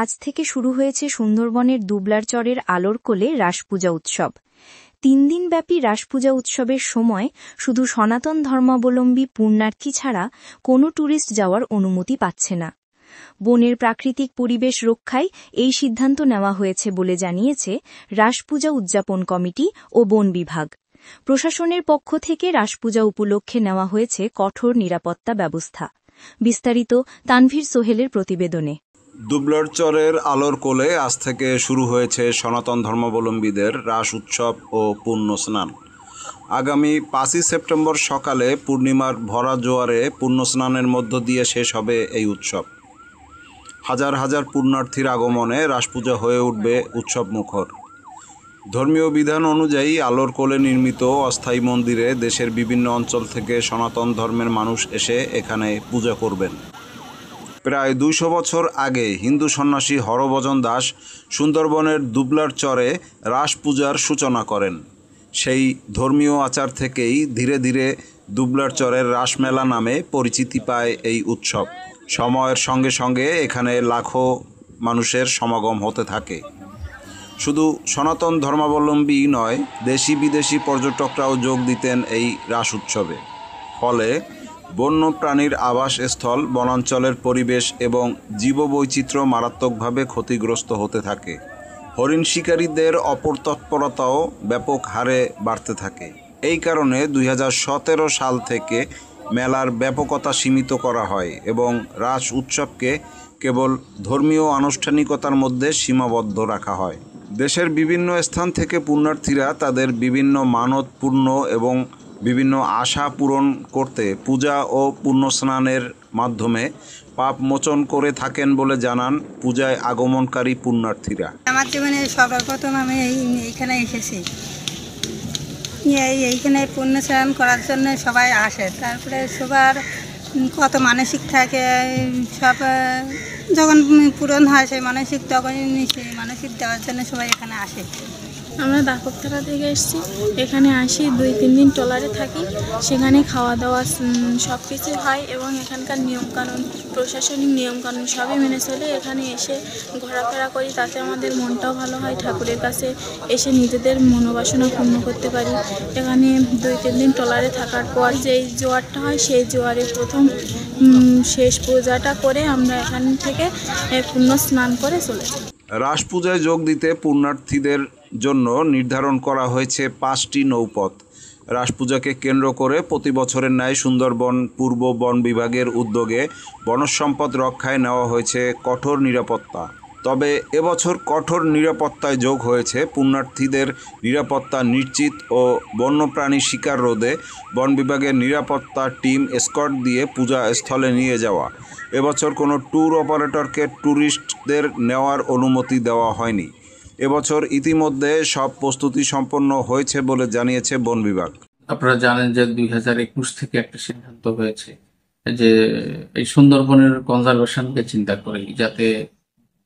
আজ থেকে শুরু হয়েছে সুন্দরবনের দুবলার চরের আলোর কোলে রাসপূজা উৎসব। ৩ দিনব্যাপী রাসপূজা উৎসবের সময় শুধু সনাতন ধর্মাবলম্বী পুণ্যার্থী ছাড়া কোনো ট্যুরিস্ট যাওয়ার অনুমতি পাচ্ছে না। বনের প্রাকৃতিক পরিবেশ রক্ষায় এই সিদ্ধান্ত নেওয়া হয়েছে বলে জানিয়েছে রাসপূজা উদযাপন কমিটি ও বন বিভাগ। প্রশাসনের পক্ষ থেকে রাসপূজা উপলক্ষে নেওয়া হয়েছে কঠোর নিরাপত্তা ব্যবস্থা। বিস্তারিত তানভীর সোহেলের প্রতিবেদনে। দুবলার চরের আলোর কোলে আজ থেকে শুরু হয়েছে সনাতন ধর্মাবলম্বীদের রাস উৎসব ও পুণ্য স্নান। আগামী 5ই সেপ্টেম্বর সকালে পূর্ণিমার ভরা জোয়ারে পুণ্য স্নানের মধ্য দিয়ে শেষ হবে এই উৎসব। হাজার হাজার পুণ্যার্থীর আগমনে রাসপূজা হয়ে উঠবে উৎসব মুখর। ধর্মীয় বিধান অনুযায়ী আলোর কোলে নির্মিত অস্থায়ী মন্দিরে দেশের বিভিন্ন অঞ্চল থেকে সনাতন ধর্মের মানুষ এসে এখানে পূজা করবেন। প্রায় 200 বছর আগে হিন্দু সন্ন্যাসী হরভজন দাস সুন্দরবনের দুবলার চরে রাস পূজার সূচনা করেন। সেই ধর্মীয় আচার থেকেই ধীরে ধীরে দুবলার চরের রাসমেলা নামে পরিচিতি পায় এই উৎসব। সময়ের সঙ্গে সঙ্গে এখানে লাখো মানুষের সমাগম হতে থাকে। শুধু সনাতন ধর্মাবলম্বী নয়, দেশি বিদেশি পর্যটকরাও যোগ দিতেন এই রাস উৎসবে। ফলে বন্যপ্রাণীর আবাসস্থল, বনাঞ্চলের পরিবেশ এবং জীববৈচিত্র্য মারাত্মকভাবে ক্ষতিগ্রস্ত হতে থাকে। হরিণ শিকারীদের অপরতৎপরতাও ব্যাপক হারে বাড়তে থাকে। এই কারণে 2017 সাল থেকে মেলার ব্যাপকতা সীমিত করা হয় এবং রাস উৎসবকে কেবল ধর্মীয় আনুষ্ঠানিকতার মধ্যে সীমাবদ্ধ রাখা হয়। দেশের বিভিন্ন স্থান থেকে পুণ্যার্থীরা তাদের বিভিন্ন মানত পূর্ণ এবং বিভিন্ন আশা পূরণ করতে পূজা ও পুণ্যস্নানের মাধ্যমে পাপ মোচন করে থাকেন বলে জানান পূজায় আগমনকারী পুণ্যার্থীরা। আমার জীবনে সর্বপ্রথম আমি এইখানে এসেছি, এইখানে পুণ্যস্নান করার জন্য সবাই আসে। তারপরে সবার কত মানসিক থাকে, সব যখন পূরণ হয় সেই মানসিক, তখনই সেই মানসিক দেওয়ার জন্য সবাই এখানে আসে। আমরা দাপকতলা থেকে এসেছি, এখানে আসি 2-3 দিন ট্রলারে থাকি। সেখানে খাওয়া দাওয়া সব কিছু হয় এবং এখানকার নিয়মকানুন, প্রশাসনিক নিয়মকানুন সবই মেনে চলে এখানে এসে ঘোরাফেরা করি। তাতে আমাদের মনটাও ভালো হয়, ঠাকুরের কাছে এসে নিজেদের মনোবাসনা পূর্ণ করতে পারি। এখানে 2-3 দিন ট্রলারে থাকার পর যেই জোয়ারটা হয় সেই জোয়ারে প্রথম শেষ পূজাটা করে আমরা এখান থেকে পুণ্য স্নান করে চলে যাই। রাস পূজায় যোগ দিতে পুণ্যার্থীদের জন্য নির্ধারণ করা হয়েছে 5টি নৌপথ। রাস পূজাকে কেন্দ্র করে প্রতি বছরের ন্যায় সুন্দরবন পূর্ব বন বিভাগের উদ্যোগে বনসম্পদ রক্ষায় নেওয়া হয়েছে কঠোর নিরাপত্তা। তবে এবছর কঠোর নিরাপত্তায় যোগ হয়েছে পুণ্যার্থীদের নিরাপত্তা নিশ্চিত ও বন্যপ্রাণী শিকার রোধে বন বিভাগের নিরাপত্তা টিম এসকর্ট দিয়ে পূজা স্থলে নিয়ে যাওয়া। এবছর কোনো ট্যুর অপারেটরকে ট্যুরিস্টদের নেওয়ার অনুমতি দেওয়া হয়নি। এবছর ইতিমধ্যে সব প্রস্তুতি সম্পন্ন হয়েছে বলে জানিয়েছে বন বিভাগ। আপনারা জানেন যে 2021 থেকে একটা সিদ্ধান্ত হয়েছে যে এই সুন্দরবনের কনজারভেশনকে চিন্তা করে, যাতে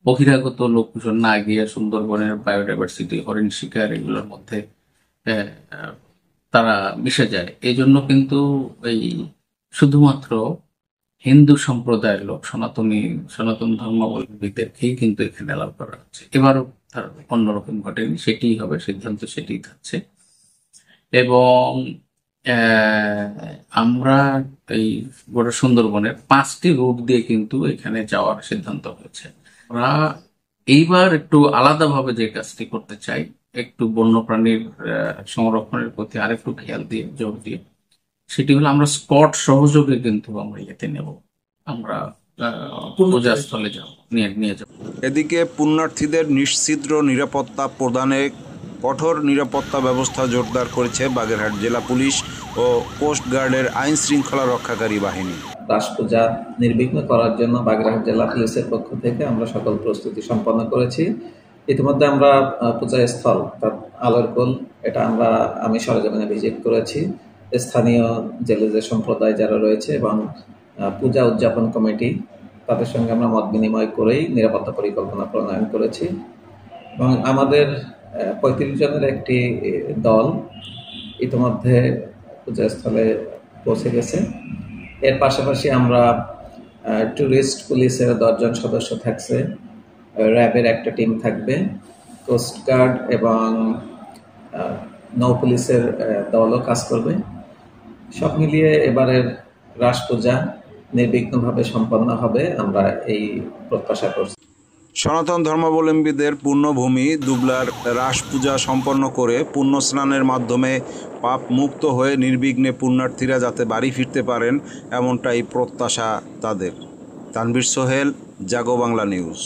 বহিরাগত লোকজন না গিয়ে সুন্দরবনের বায়োডাইভার্সিটি, হরিণ শিকার এগুলোর মধ্যে তারা মিশে যায়। এই জন্য কিন্তু এই শুধুমাত্র হিন্দু সম্প্রদায়ের লোক, সনাতন ধর্মাবলম্বীদেরকেই কিন্তু এখানে অ্যালাউ করা হচ্ছে। এবারও তার অন্যরকম ঘটেনি, সেটিই হবে, সিদ্ধান্ত সেটিই থাকছে। এবং আমরা এই গোটা সুন্দরবনের 5টি রুট দিয়ে কিন্তু এখানে যাওয়ার সিদ্ধান্ত হয়েছে। আমরা এইবার একটু আলাদাভাবে যে কাজটি করতে চাই, একটু বন্যপ্রাণীর সংরক্ষণের প্রতি আরেকটু খেয়াল দিয়ে জোর দিয়ে, সেটি হলো আমরা স্পট সহযোগে কিন্তু আমরা ইয়েতে নেব, আমরা পূজাস্থলে নিয়ে যাব। এদিকে পুণ্যার্থীদের নিশ্চিদ্র নিরাপত্তা প্রদানে কঠোর নিরাপত্তা ব্যবস্থা জোরদার করেছে বাগেরহাট জেলা পুলিশ ও কোস্ট গার্ডের আইন শৃঙ্খলা রক্ষাকারী বাহিনী। রাস পূজা নির্বিঘ্ন করার জন্য বাগেরহাট জেলা পুলিশের পক্ষ থেকে আমরা সকল প্রস্তুতি সম্পন্ন করেছি। ইতিমধ্যে আমরা পূজা স্থল আলোর কোল, এটা আমি সরেজমিনে ভিজিট করেছি। স্থানীয় জেলে যে সম্প্রদায় যারা রয়েছে এবং পূজা উদযাপন কমিটি, তাদের সঙ্গে আমরা মত বিনিময় করেই নিরাপত্তা পরিকল্পনা প্রণয়ন করেছি এবং আমাদের 35 জনের একটি দল ইতিমধ্যে পূজাস্থলে পৌঁছে গেছে। এর পাশাপাশি আমরা ট্যুরিস্ট পুলিশের 10 জন সদস্য থাকছে র্যাবের একটা টিম থাকবে, কোস্টগার্ড এবং নৌ পুলিশের দলও কাজ করবে। সব মিলিয়ে এবারের রাস পূজা নির্বিঘ্নভাবে সম্পন্ন হবে, আমরা এই প্রত্যাশা করছি। সনাতন ধর্মাবলম্বীদের পুণ্যভূমি দুবলার রাস পূজা সম্পন্ন করে পুণ্য স্নানের মাধ্যমে পাপ মুক্ত হয়ে নির্বিঘ্নে পুণ্যার্থীরা যাতে বাড়ি ফিরতে পারেন, এমনটাই প্রত্যাশা তাদের। তানভীর সোহেল, জাগো বাংলা নিউজ।